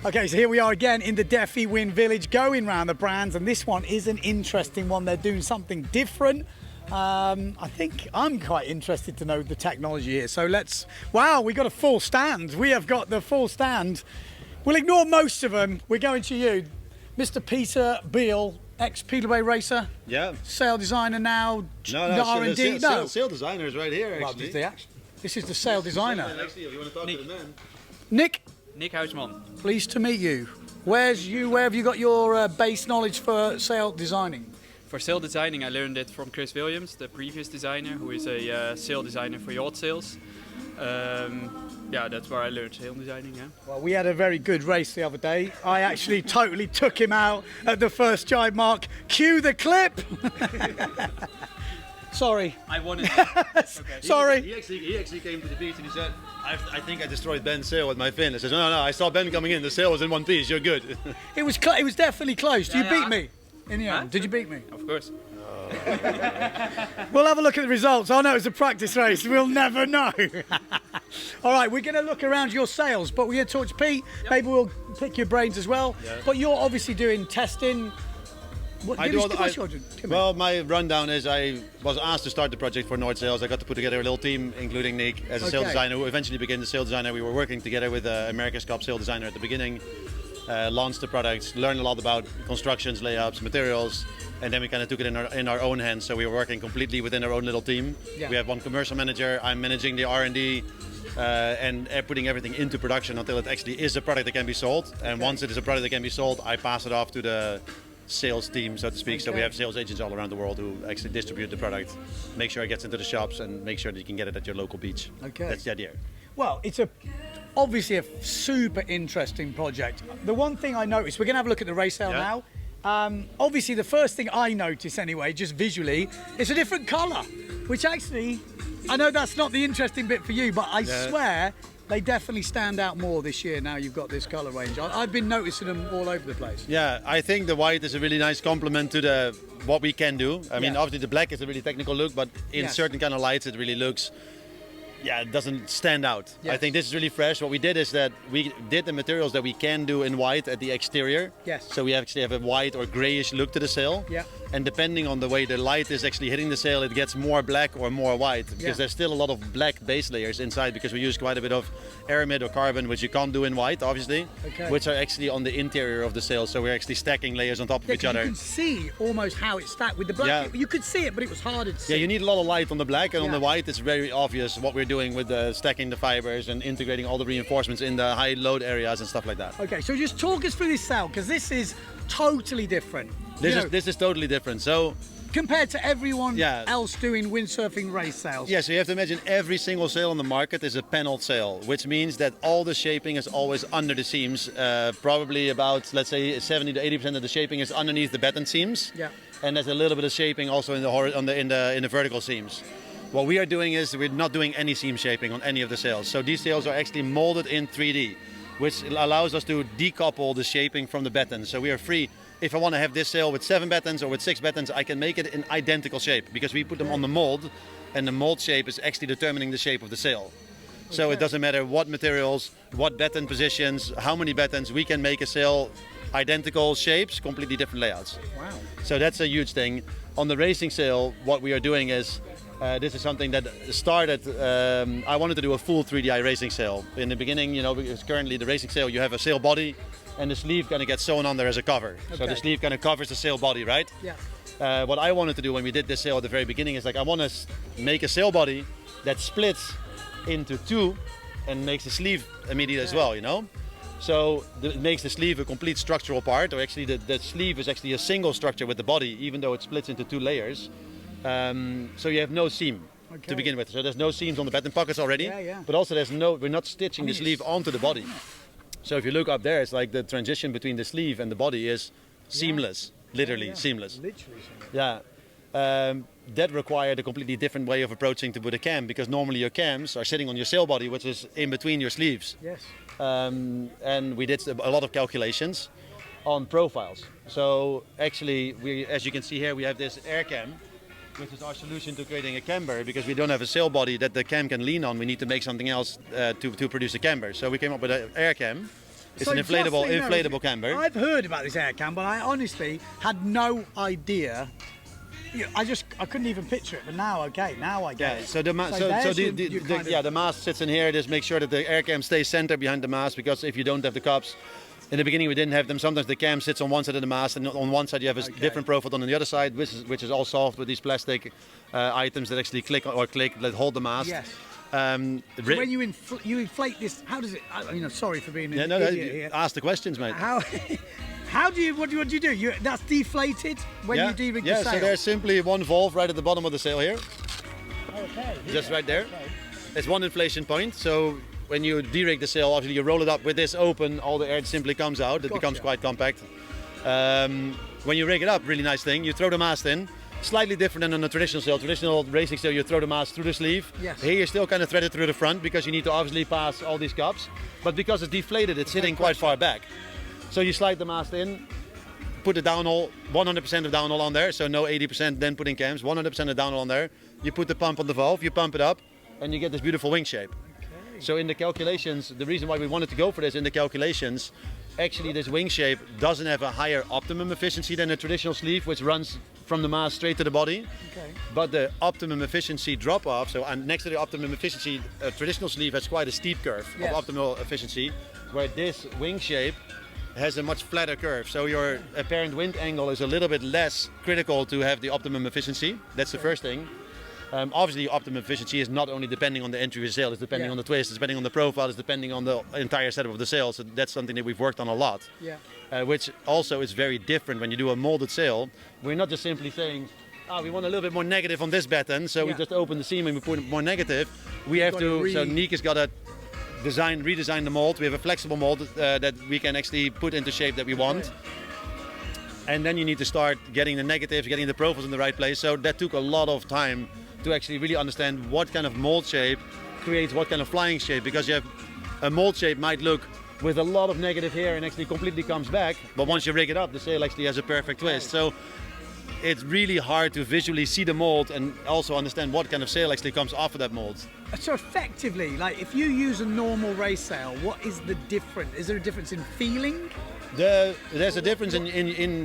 Okay, so here we are again in the Defi Wind village, going around the brands, and this one is an interesting one. They're doing something different. I think I'm quite interested to know the technology here. So wow, we got a full stand. We have got the full stand. We'll ignore most of them. We're going to you, Mr. Peter Bijl, ex-Peterway racer. Yeah. Sail designer now. No, R&D. Sail designer is right here, actually. Well, this is the sail designer. Actually, if you want to talk to the man. Nick Huisman. Pleased to meet you. Where have you got your base knowledge for sail designing? For sail designing, I learned it from Chris Williams, the previous designer, who is a sail designer for yacht sails. Yeah, that's where I learned sail designing. Yeah. Well, we had a very good race the other day. I actually totally took him out at the first jibe mark. Cue the clip. Sorry. I won it. Okay. Sorry. He actually came to the beach and he said, I think I destroyed Ben's sail with my fin. I said, no, I saw Ben coming in. The sail was in one piece. You're good. It was definitely close. You beat me in the end. Did you beat me? Of course. We'll have a look at the results. Oh no, it's a practice race. We'll never know. All right, we're going to look around your sails, but we're going to talk to Pete. Yep. Maybe we'll pick your brains as well. Yeah. But you're obviously doing testing. Well, my rundown is I was asked to start the project for Noord Sails. I got to put together a little team, including Nick, as a sail designer, who eventually became the sail designer. We were working together with America's Cup sail designer at the beginning, launched the products, learned a lot about constructions, layups, materials, and then we kind of took it in our own hands. So we were working completely within our own little team. Yeah. We have one commercial manager. I'm managing the R&D and putting everything into production until it actually is a product that can be sold. And once it is a product that can be sold, I pass it off to the sales team, so to speak. Okay. So we have sales agents all around the world who actually distribute the product, make sure it gets into the shops, and make sure that you can get it at your local beach. Okay. That's the idea. Well, it's obviously a super interesting project. The one thing I noticed, we're going to have a look at the race sail now. Obviously, the first thing I notice anyway, just visually, is a different colour, which actually, I know that's not the interesting bit for you, but I swear they definitely stand out more this year now you've got this colour range. I've been noticing them all over the place. Yeah, I think the white is a really nice complement to what we can do. I mean, obviously the black is a really technical look, but in certain kind of lights it really looks, it doesn't stand out. Yes. I think this is really fresh. What we did is that we did the materials that we can do in white at the exterior. Yes. So we actually have a white or grayish look to the sail. Yeah. And depending on the way the light is actually hitting the sail, it gets more black or more white, because there's still a lot of black base layers inside, because we use quite a bit of aramid or carbon, which you can't do in white, obviously, which are actually on the interior of the sail. So we're actually stacking layers on top of each other. You can see almost how it's stacked with the black. Yeah. You could see it, but it was harder to see. Yeah, you need a lot of light on the black, and on the white it's very obvious what we're doing with stacking the fibers and integrating all the reinforcements in the high load areas and stuff like that. Okay, so just talk us through this sail, because this is totally different. This is totally different. So compared to everyone else doing windsurfing race sails. Yeah, so you have to imagine every single sail on the market is a paneled sail, which means that all the shaping is always under the seams. Probably about, let's say, 70 to 80% of the shaping is underneath the batten seams. Yeah. And there's a little bit of shaping also in the vertical seams. What we are doing is we're not doing any seam shaping on any of the sails. So these sails are actually molded in 3D, which allows us to decouple the shaping from the batten. So we are free. If I want to have this sail with 7 battens or with 6 battens, I can make it in identical shape, because we put them on the mold, and the mold shape is actually determining the shape of the sail. Okay. So it doesn't matter what materials, what batten positions, how many battens, we can make a sail identical shapes, completely different layouts. Wow. So that's a huge thing. On the racing sail, what we are doing is, this is something that started, I wanted to do a full 3D racing sail. In the beginning, because currently the racing sail, you have a sail body, and the sleeve kind of gets sewn on there as a cover. Okay. So the sleeve kind of covers the sail body, right? Yeah. What I wanted to do when we did this sail at the very beginning is I want to make a sail body that splits into 2 and makes the sleeve immediate as well, So it makes the sleeve a complete structural part, or actually the sleeve is actually a single structure with the body, even though it splits into 2 layers. So you have no seam to begin with. So there's no seams on the batten pockets already, but also we're not stitching the sleeve onto the body. So if you look up there, it's like the transition between the sleeve and the body is seamless, literally seamless. Literally seamless. Yeah. That required a completely different way of approaching to put a cam, because normally your cams are sitting on your sail body, which is in between your sleeves. Yes. And we did a lot of calculations on profiles. So actually, as you can see here, we have this air cam, which is our solution to creating a camber, because we don't have a sail body that the cam can lean on. We need to make something else to produce a camber. So we came up with an air cam, It's an inflatable camber. I've heard about this air cam, but I honestly had no idea. I couldn't even picture it, but now I get it. So the mast sits in here. Just make sure that the air cam stays centered behind the mast, because if you don't have the cups, in the beginning we didn't have them. Sometimes the cam sits on one side of the mast, and on one side you have a different profile than on the other side, which is all solved with these plastic items that actually click that hold the mast. Yes. So when you inflate this, how does it? Sorry for being an idiot here. Ask the questions, mate. What do you do? That's deflated when you de-rig the sail? So there's simply one valve right at the bottom of the sail here. Okay. Just right there. It's one inflation point. So when you de-rig the sail, obviously you roll it up with this open, all the air simply comes out. It becomes quite compact. When you rig it up, really nice thing, you throw the mast in. Slightly different than on a traditional sail. Traditional racing sail, you throw the mast through the sleeve. Yes. Here you're still kind of threaded through the front, because you need to obviously pass all these cups. But because it's deflated, it's sitting quite far back. So you slide the mast in, put the downhole, 100% of downhole on there, so no 80% then putting cams, 100% of downhole on there. You put the pump on the valve, you pump it up, and you get this beautiful wing shape. Okay. So in the calculations, the reason why we wanted to go for this in the calculations, actually this wing shape doesn't have a higher optimum efficiency than a traditional sleeve, which runs from the mast straight to the body. Okay. But the optimum efficiency drop off, and next to the optimum efficiency, a traditional sleeve has quite a steep curve of optimal efficiency, where this wing shape has a much flatter curve. So your apparent wind angle is a little bit less critical to have the optimum efficiency. That's the first thing. Obviously, optimum efficiency is not only depending on the entry of the sail, it's depending on the twist, it's depending on the profile, it's depending on the entire setup of the sail. So that's something that we've worked on a lot. Which also is very different when you do a molded sail. We're not just simply saying, we want a little bit more negative on this batten, so we just open the seam and we put more negative. We have to, so Nick has got to redesign the mold. We have a flexible mold that we can actually put into shape that we want. And then you need to start getting the negatives, getting the profiles in the right place. So that took a lot of time to actually really understand what kind of mold shape creates what kind of flying shape, because you have a mold shape might look with a lot of negative here and actually completely comes back, but once you rig it up, the sail actually has a perfect twist. So it's really hard to visually see the mold and also understand what kind of sail actually comes off of that mold. So effectively, like if you use a normal race sail, what is the difference? Is there a difference in feeling? There's a difference in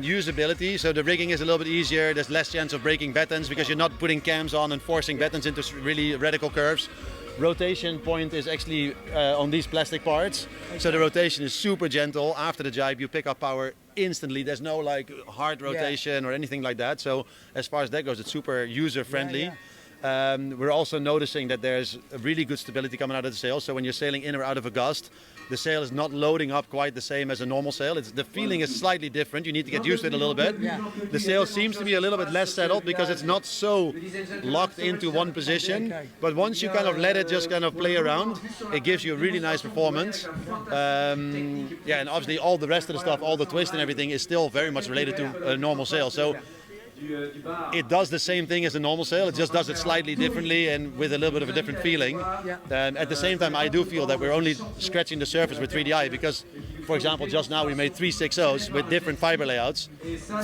usability, so the rigging is a little bit easier, there's less chance of breaking battens because you're not putting cams on and forcing battens into really radical curves. Rotation point is actually on these plastic parts, so the rotation is super gentle. After the jibe you pick up power instantly, there's no like hard rotation or anything like that, so as far as that goes it's super user friendly. We're also noticing that there's a really good stability coming out of the sail, so when you're sailing in or out of a gust, the sail is not loading up quite the same as a normal sail. The feeling is slightly different. You need to get used to it a little bit. The sail seems to be a little bit less settled because it's not so locked into one position. But once you kind of let it just kind of play around, it gives you a really nice performance. And obviously all the rest of the stuff, all the twist and everything is still very much related to a normal sail. So it does the same thing as a normal sail, it just does it slightly differently and with a little bit of a different feeling. At the same time, I do feel that we're only scratching the surface with 3DI because, for example, just now we made 3 6.0s with different fiber layouts,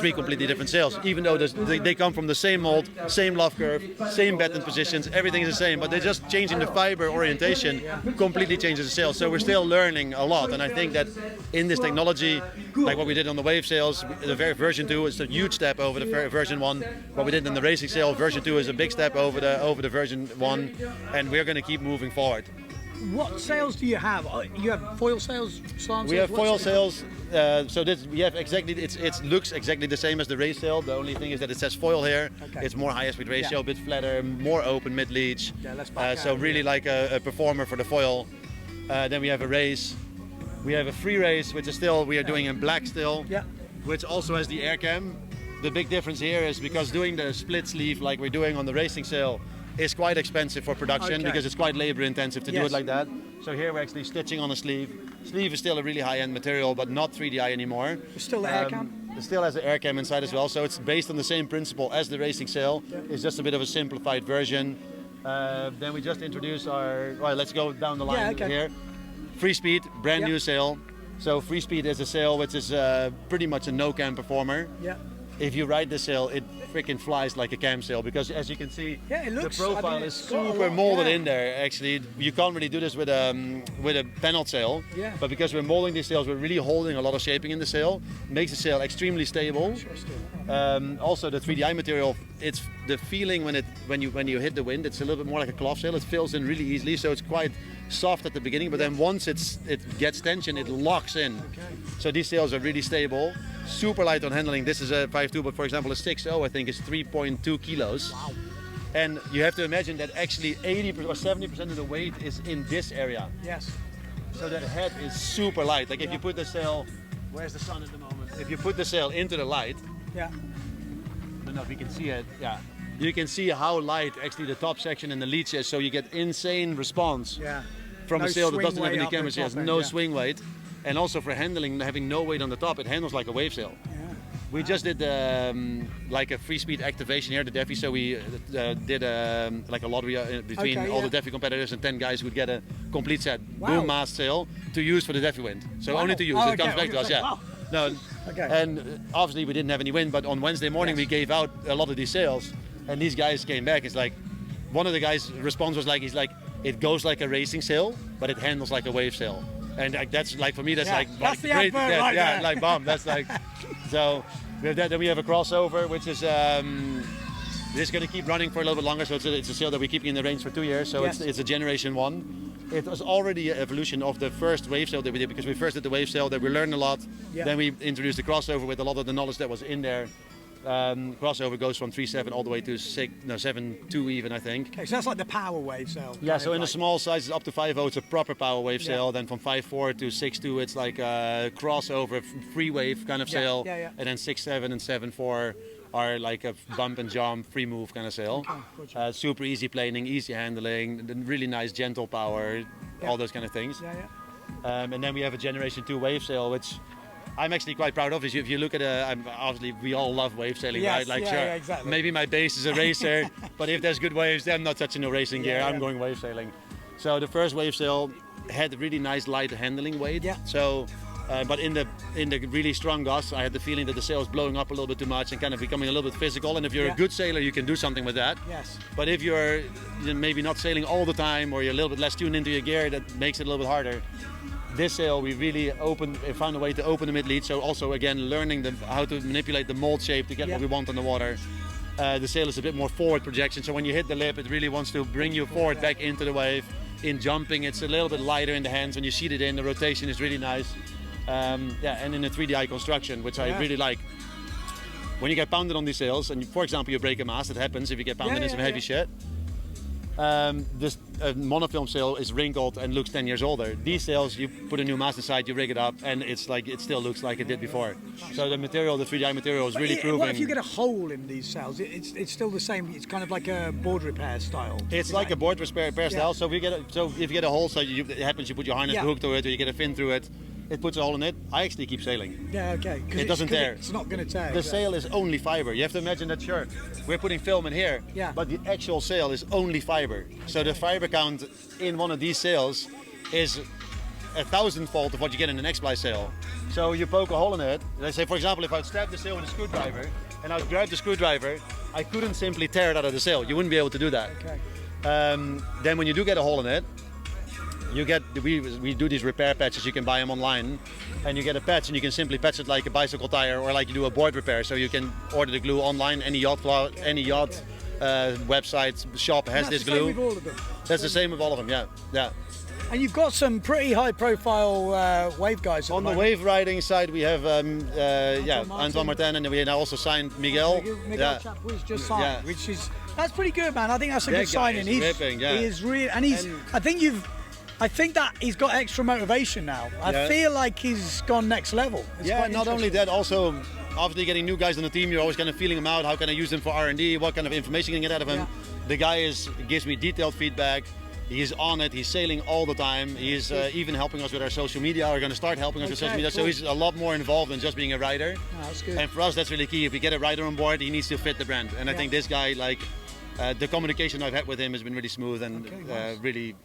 3 completely different sails, even though they come from the same mold, same loft curve, same batten positions, everything is the same, but they're just changing the fiber orientation, completely changes the sail. So we're still learning a lot, and I think that in this technology, like what we did on the wave sails, the version 2 is a huge step over the version 1. What we did in the racing sail, version 2 is a big step over the version 1, and we're going to keep moving forward. What sails do you have? You have foil sails, slant sails? We have foil sails. So we have exactly. It looks exactly the same as the race sail. The only thing is that it says foil here. It's more high speed ratio, a bit flatter, more open mid leech. So really like a performer for the foil. Then we have a race. We have a free race, which is still we are doing in black still, which also has the air cam. The big difference here is because doing the split sleeve like we're doing on the racing sail is quite expensive for production because it's quite labor intensive to do it like that. So here we're actually stitching on a sleeve. Sleeve is still a really high-end material, but not 3DI anymore. It's still the air cam? It still has the air cam inside as well, so it's based on the same principle as the racing sail. It's just a bit of a simplified version. Then we just introduced our, well, let's go down the line here. FreeSpeed, brand new sail. So FreeSpeed is a sail which is pretty much a no-cam performer. if you ride the sail, it freaking flies like a cam sail, because as you can see, it looks, the profile is super molded in there. Actually, you can't really do this with a paneled sail, but because we're molding these sails, we're really holding a lot of shaping in the sail. Makes the sail extremely stable. Also, the 3DI material, it's the feeling when you hit the wind, it's a little bit more like a cloth sail. It fills in really easily, so it's quite soft at the beginning, but then once it gets tension, it locks in. So these sails are really stable. Super light on handling. This is a 5.2, but for example a 6.0 I think is 3.2 kilos. Wow. And you have to imagine that actually 80% or 70% of the weight is in this area. Yes. So that head is super light. Like if you put the sail, where's the sun at the moment? If you put the sail into the light, I don't know if you can see it, you can see how light actually the top section and the leech is, so you get insane response from a sail that doesn't have any cameras. It has no swing weight. And also for handling, having no weight on the top, it handles like a wave sail. We just did like a FreeSpeed activation here at the Defi, so we did like a lottery between all the Defi competitors, and 10 guys would get a complete set boom mast sail to use for the Defi Wind. So only to use, it comes back to us, No, and obviously we didn't have any wind, but on Wednesday morning we gave out a lot of these sails, and these guys came back. It's like, one of the guys' response was like, it goes like a racing sail, but it handles like a wave sail. And that's like, for me, that's like that's the great. right there. Like bomb. That's like, so we have that. Then we have a crossover, which is this is going to keep running for a little bit longer. So it's a sail that we keep in the range for 2 years. So it's a generation 1. It was already an evolution of the first wave sail that we did, because we first did the wave sail, that we learned a lot. Then we introduced the crossover with a lot of the knowledge that was in there. Crossover goes from 3.7 all the way to 7.2 even, I think. Okay, so that's like the power wave sail. Yeah, so in the small sizes up to 5.0 it's a proper power wave sail. Then from 5.4 to 6.2 it's like a crossover free wave kind of sail. And then 6.7 and 7.4 are like a bump and jump, free move kind of sail. Super easy planing, easy handling, really nice gentle power, all those kind of things. And then we have a generation 2 wave sail, which I'm actually quite proud of. If you look at obviously we all love wave sailing, right? Like exactly. Maybe my base is a racer, but if there's good waves, then I'm not touching no racing gear. I'm going wave sailing. So the first wave sail had really nice light handling weight. So, but in the really strong gusts, I had the feeling that the sail was blowing up a little bit too much and kind of becoming a little bit physical. And if you're a good sailor, you can do something with that. But if you're maybe not sailing all the time, or you're a little bit less tuned into your gear, that makes it a little bit harder. This sail, we really found a way to open the mid-lead, so also again learning how to manipulate the mold shape to get what we want on the water. The sail is a bit more forward projection, so when you hit the lip, it really wants to bring you forward back into the wave. In jumping, it's a little bit lighter in the hands. When you seat it in, the rotation is really nice. And in the 3DI construction, which I really like. When you get pounded on these sails, and for example you break a mast, it happens if you get pounded in some heavy shit. This monofilm sail is wrinkled and looks 10 years older. These sails, you put a new mast inside, you rig it up, and it's like it still looks like it did before. So the material, the 3DI material, is really proving. What if you get a hole in these sails? It's still the same. It's kind of like a board repair style. It's like a board repair style. So if you get a hole, so it happens, you put your harness hook to it, or you get a fin through it. It puts a hole in it. I actually keep sailing. It doesn't tear. It's not going to tear. The sail is only fiber. You have to imagine that, sure, we're putting film in here, but the actual sail is only fiber. So the fiber count in one of these sails is 1,000-fold of what you get in an X-ply sail. So you poke a hole in it. Let's say, for example, if I'd stab the sail with a screwdriver and I'd grab the screwdriver, I couldn't simply tear it out of the sail. You wouldn't be able to do that. Then when you do get a hole in it, you get, we do these repair patches, you can buy them online, and you get a patch and you can simply patch it like a bicycle tire, or like you do a board repair. So you can order the glue online, any yacht website, shop has this glue. With all of them. That's the same with all of them, yeah. And you've got some pretty high profile wave guys. On the wave riding side we have Antoine Martin, and we now also signed Miguel. Miguel Chapuis just signed, which is, that's pretty good, man. I think that's a good signing. He is really, and I think that he's got extra motivation now. I feel like he's gone next level. Not only that, also obviously getting new guys on the team, you're always kind of feeling them out. How can I use them for R&D? What kind of information can I get out of him? The guy gives me detailed feedback. He's on it. He's sailing all the time. He's even helping us with our social media. We're going to start helping us with social media. Cool. So he's a lot more involved than just being a rider. That's good. And for us, that's really key. If we get a rider on board, he needs to fit the brand. And I think this guy, the communication I've had with him has been really smooth and really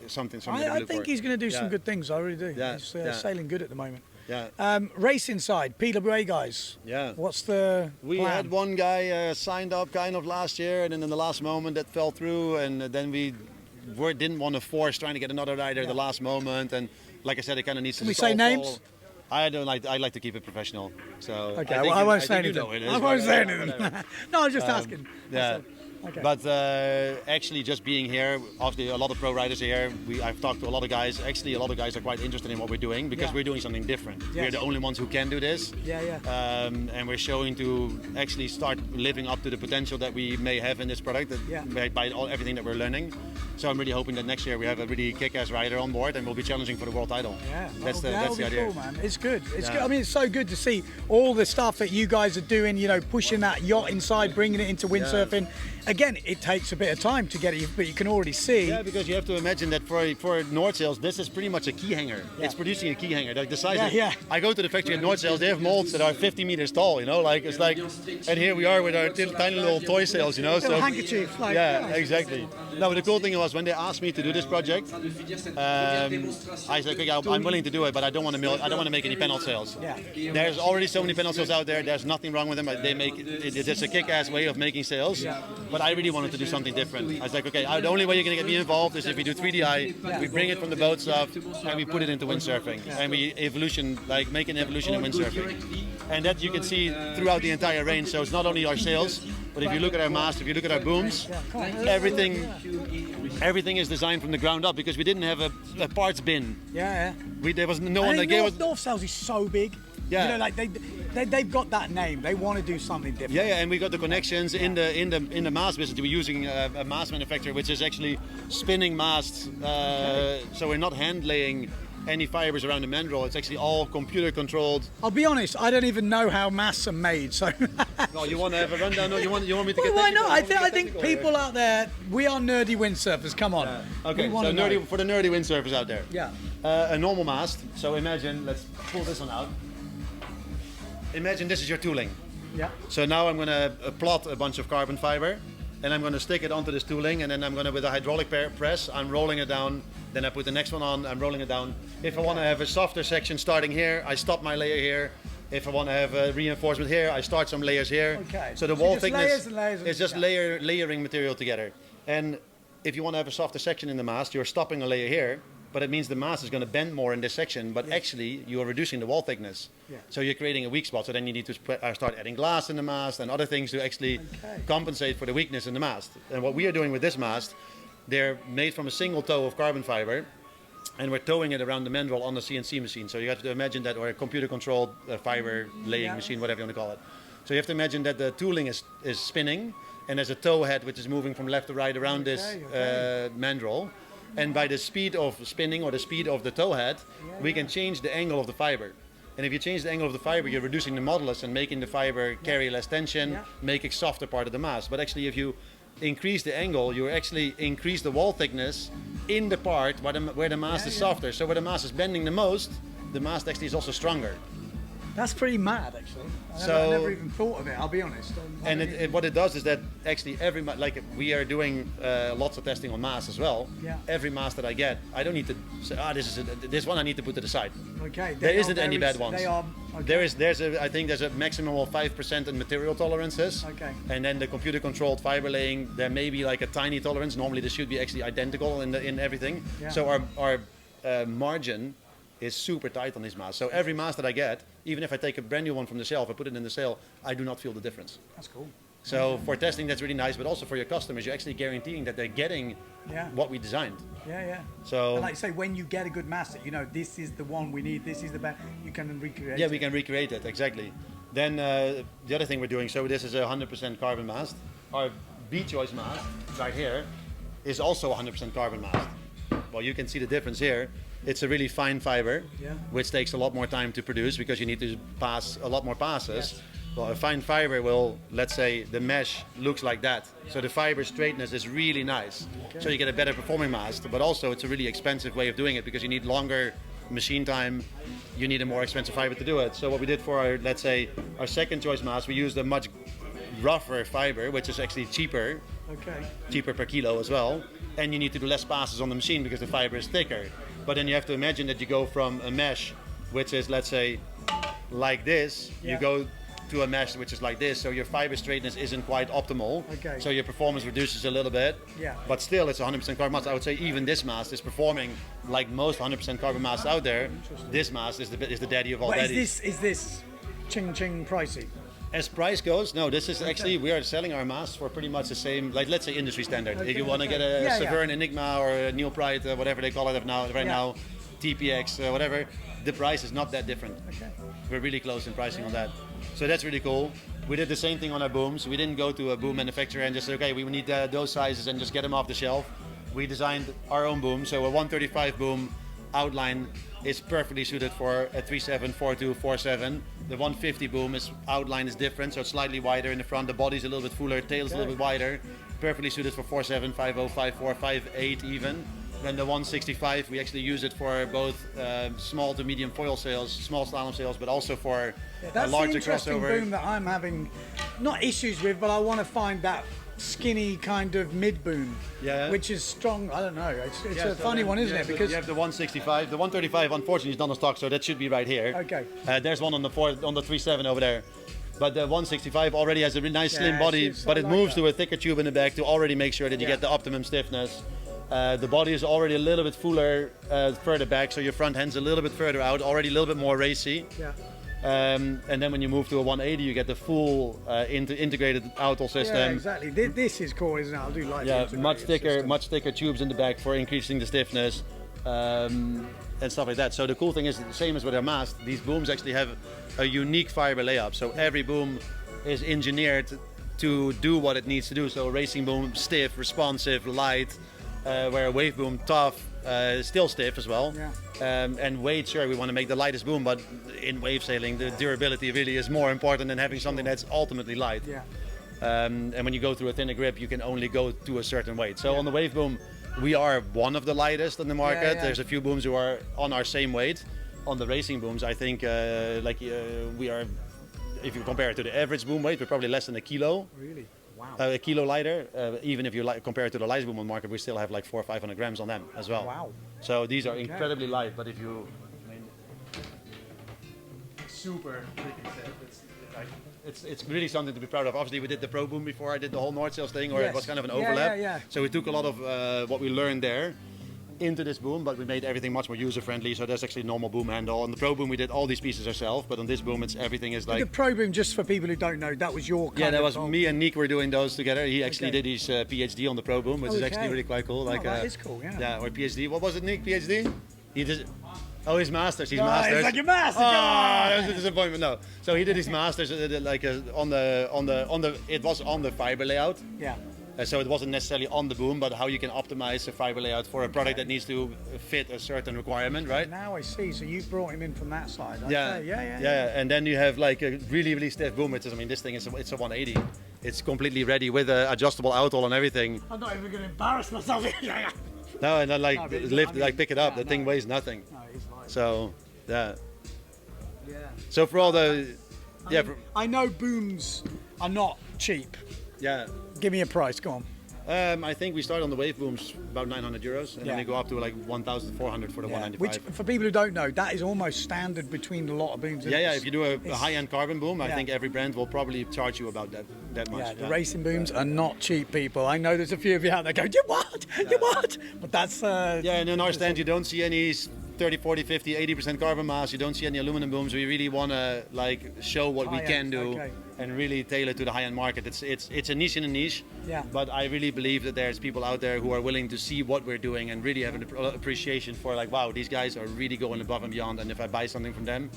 something I think he's going to do some good things. I really do. He's sailing good at the moment. Yeah. Racing side, PWA guys. Yeah. What's the We plan? had one guy signed up kind of last year, and then in the last moment that fell through, and then we didn't want to force trying to get another rider at the last moment. And like I said, it kind of needs to. Can we say names? I don't like. I like to keep it professional. So Okay, I won't say anything. I won't say anything. No, I was just asking. Yeah. Okay. But actually, just being here, obviously a lot of pro riders are here. I've talked to a lot of guys. Actually, a lot of guys are quite interested in what we're doing because we're doing something different. Yes. We're the only ones who can do this. Yeah. And we're showing to actually start living up to the potential that we may have in this product by everything that we're learning. So I'm really hoping that next year we have a really kick-ass rider on board and we'll be challenging for the world title. Yeah, that's the be idea. Cool, man. It's good. It's good. I mean, it's so good to see all the stuff that you guys are doing. You know, pushing that yacht inside, bringing it into windsurfing. Again, it takes a bit of time to get it, but you can already see. Yeah, because you have to imagine that for North Sails, this is pretty much a key hanger. Yeah. It's producing a key hanger. Like the size. I go to the factory at North Sails. They have molds that are 50 meters tall. You know, like it's like, and here we are with our tiny little toy sails. You know, little handkerchiefs. Like, exactly. No, but the cool thing was when they asked me to do this project, I said, okay, I'm willing to do it, but I don't want to make any panel sails. Yeah. There's already so many panel sails out there. There's nothing wrong with them. They make it's a kick-ass way of making sails. Yeah. But I really wanted to do something different. I was like, okay, the only way you're going to get me involved is if we do 3DI, we bring it from the boat stuff, and we put it into windsurfing, and we make an evolution in windsurfing. And that you can see throughout the entire range. So it's not only our sails, but if you look at our mast, if you look at our booms, everything is designed from the ground up because we didn't have a parts bin. Yeah. There was no one that gave us. North Sails is so big. Yeah. You know, like they've got that name. They want to do something different. Yeah, and we got the connections in the mast business. We're using a mast manufacturer which is actually spinning masts. So we're not hand laying any fibers around the mandrel. It's actually all computer controlled. I'll be honest, I don't even know how masts are made. So. No, you want to have a rundown? No, you want me to get? Well, why not? I think people out there, we are nerdy windsurfers. Come on. Okay, so for the nerdy windsurfers out there. Yeah. A normal mast. So imagine, let's pull this one out. Imagine this is your tooling. Yeah. So now I'm going to plot a bunch of carbon fiber, and I'm going to stick it onto this tooling, and then I'm going to, with a hydraulic press, I'm rolling it down. Then I put the next one on, I'm rolling it down. If I want to have a softer section starting here, I stop my layer here. If I want to have a reinforcement here, I start some layers here. Okay. So the wall thickness layers is just layering material together. And if you want to have a softer section in the mast, you're stopping a layer here, but it means the mast is going to bend more in this section, but actually you are reducing the wall thickness. Yeah. So you're creating a weak spot. So then you need to start adding glass in the mast and other things to actually compensate for the weakness in the mast. And what we are doing with this mast, they're made from a single toe of carbon fiber, and we're towing it around the mandrel on the CNC machine. So you have to imagine that, or a computer-controlled fiber laying machine, whatever you want to call it. So you have to imagine that the tooling is spinning, and there's a tow head which is moving from left to right around this mandrel. And by the speed of spinning or the speed of the tow head, we can change the angle of the fiber. And if you change the angle of the fiber, you're reducing the modulus and making the fiber carry less tension, make a softer part of the mast. But actually, if you increase the angle, you actually increase the wall thickness in the part where the mast is softer. So where the mast is bending the most, the mast actually is also stronger. That's pretty mad, actually. I never even thought of it, I'll be honest. And what it does is that actually like we are doing lots of testing on masts as well. Yeah. Every mast that I get, I don't need to say, this one I need to put to the side. Okay. There isn't any bad ones. They are. Okay. I think there's a maximum of 5% in material tolerances. Okay. And then the computer controlled fiber laying, there may be like a tiny tolerance. Normally this should be actually identical in everything. Yeah. So our margin is super tight on these masts. So every mast that I get, even if I take a brand new one from the shelf, I put it in the sail, I do not feel the difference. That's cool. So for testing, that's really nice, but also for your customers, you're actually guaranteeing that they're getting what we designed. Yeah. So, and like you say, when you get a good mast, you know, this is the one we need, this is the best, you can recreate it. Yeah, we can recreate it, exactly. Then the other thing we're doing, so this is a 100% carbon mast. Our B-choice mast, right here, is also 100% carbon mast. Well, you can see the difference here. It's a really fine fiber, which takes a lot more time to produce because you need to pass a lot more passes. Yes. Well, a fine fiber will, let's say, the mesh looks like that. So the fiber straightness is really nice. Okay. So you get a better performing mast, but also it's a really expensive way of doing it because you need longer machine time. You need a more expensive fiber to do it. So what we did for our, let's say, our second choice mast, we used a much rougher fiber, which is actually cheaper. Okay. Cheaper per kilo as well. And you need to do less passes on the machine because the fiber is thicker. But then you have to imagine that you go from a mesh which is, let's say, like this, you go to a mesh which is like this, so your fiber straightness isn't quite optimal. Okay. So your performance reduces a little bit. Yeah. But still, it's 100% carbon mast. I would say even this mast is performing like most 100% carbon masts out there. This mast is the daddy of all daddies. Is this ching pricey? As price goes, no, this is actually, we are selling our masts for pretty much the same, like let's say industry standard. If you want to get a Severn Enigma or a Neil Pride, whatever they call it now, TPX, whatever, the price is not that different. Okay. We're really close in pricing on that. So that's really cool. We did the same thing on our booms. We didn't go to a boom manufacturer and just say, okay, we need those sizes and just get them off the shelf. We designed our own boom. So a 135 boom outline is perfectly suited for a 37, 42, 47. The 150 boom outline is different, so it's slightly wider in the front. The body's a little bit fuller, tail's a little bit wider. Perfectly suited for 47, 50, 54, 58 even. Then the 165, we actually use it for both small to medium foil sails, small slalom sails, but also for a larger that's the interesting crossover. boom that I'm having, not issues with, but I want to find that skinny kind of mid boom, which is strong. I don't know. It's a funny one, isn't it? Because you have the 165, the 135. Unfortunately, is not on stock, so that should be right here. Okay. There's one on the 37 over there. But the 165 already has a really nice slim body, but it moves to a thicker tube in the back to already make sure that you get the optimum stiffness. The body is already a little bit fuller further back, so your front end's a little bit further out, already a little bit more racy. Yeah. And then when you move to a 180, you get the full integrated outhaul system. Yeah, exactly. This is cool, isn't it? I do like. Yeah, the much integrated thicker, system. tubes in the back for increasing the stiffness and stuff like that. So the cool thing is the same as with our mast. These booms actually have a unique fiber layup. So every boom is engineered to do what it needs to do. So a racing boom, stiff, responsive, light. Where a wave boom, tough, still stiff as well. Yeah. And weight, sure, we want to make the lightest boom, but in wave sailing, the durability really is more important than having something that's ultimately light. Yeah. And when you go through a thinner grip, you can only go to a certain weight. So on the wave boom, we are one of the lightest on the market. There's a few booms who are on our same weight. On the racing booms, I think we are, if you compare it to the average boom weight, we're probably less than a kilo. Really? Wow. A kilo lighter. Even if you compare it to the lightest boom on the market, we still have like 400 or 500 grams on them as well. Wow. So these are incredibly light, but if you, super freaking stiff. It's really something to be proud of. Obviously, we did the Pro Boom before I did the whole North Sails thing, or it was kind of an overlap. Yeah. So we took a lot of what we learned there into this boom, but we made everything much more user-friendly. So there's actually a normal boom handle. On the Pro Boom, we did all these pieces ourselves, but on this boom, everything is like. The Pro Boom, just for people who don't know, that was your. That was me and Nick were doing those together. He actually did his PhD on the Pro Boom, which is actually really quite cool. That is cool. Yeah. Yeah, or PhD. What was it, Nick? PhD? He did. Oh, his masters. He's masters. It's like your master. Oh, that was a disappointment. No. So he did his masters on the. It was on the fiber layout. Yeah. So it wasn't necessarily on the boom, but how you can optimize a fiber layout for a product that needs to fit a certain requirement, right? Now I see. So you brought him in from that side. Okay. Yeah. And then you have like a really, really stiff boom. This thing is it's a 180. It's completely ready with an adjustable outhaul and everything. I'm not even going to embarrass myself. No, and then pick it up. The thing weighs nothing. No, it's light. So yeah. Yeah. So for all the I know booms are not cheap. Yeah. Give me a price, go on. I think we start on the wave booms about 900 euros, and then we go up to like 1,400 for the 195. Which, for people who don't know, that is almost standard between a lot of booms. Yeah. If you do a high-end carbon boom, I think every brand will probably charge you about that much. Yeah, the racing booms are not cheap, people. I know there's a few of you out there going, you what? You what? But that's... and in our stand, you don't see any 30, 40, 50, 80% carbon mass. You don't see any aluminum booms. We really want to show what we can do and really tailor to the high-end market. It's a niche in a niche. Yeah. But I really believe that there's people out there who are willing to see what we're doing and really have an appreciation for wow, these guys are really going above and beyond. And if I buy something from them,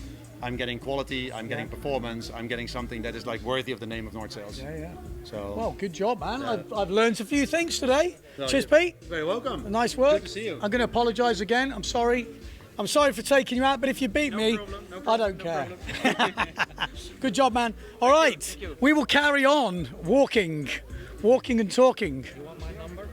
I'm getting quality, I'm getting performance, I'm getting something that is worthy of the name of North Sails. Yeah. So. Well, good job, man. I've learned a few things today. No, Cheers, Pete. Very welcome. Nice work. Good to see you. I'm going to apologise again. I'm sorry. I'm sorry for taking you out, but if you beat me, I don't care. Good job, man. All right, we will carry on walking and talking. You want my number?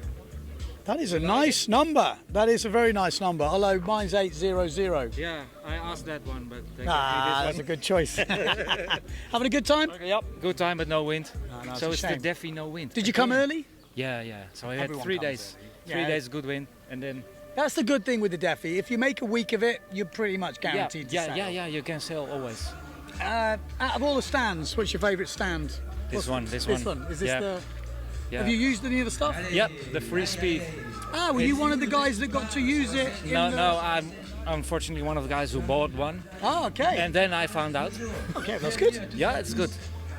That is a nice number. That is a very nice number. Although mine's 800. Yeah, I asked that one, but That's a good choice. Having a good time? Yep, good time, but no wind. No, so it's it's a the shame. Defi no wind. Did you come early? Yeah. So I had Everyone 3 comes days. early. 3 days good wind, and then That's the good thing with the Defi. If you make a week of it, you're pretty much guaranteed to sell. Yeah, you can sell always. Out of all the stands, what's your favourite stand? This one. This one. Is this the... Yeah. Have you used any of the stuff? Yep, the FreeSpeed. Ah, were you one of the guys that got to use it? No, I'm unfortunately one of the guys who bought one. Oh, okay. And then I found out. Okay, that's good. Yeah, it's good.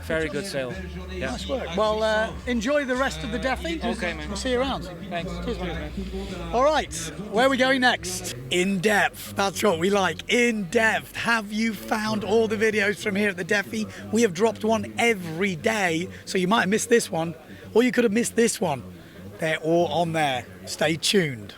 Very good sale. Yeah. Nice work. Well, enjoy the rest of the Defi. Okay, man. We'll see you around. Thanks. Cheers, man. All right, where are we going next? In depth. That's what we like. In depth. Have you found all the videos from here at the Defi? We have dropped one every day, so you might have missed this one, or you could have missed this one. They're all on there. Stay tuned.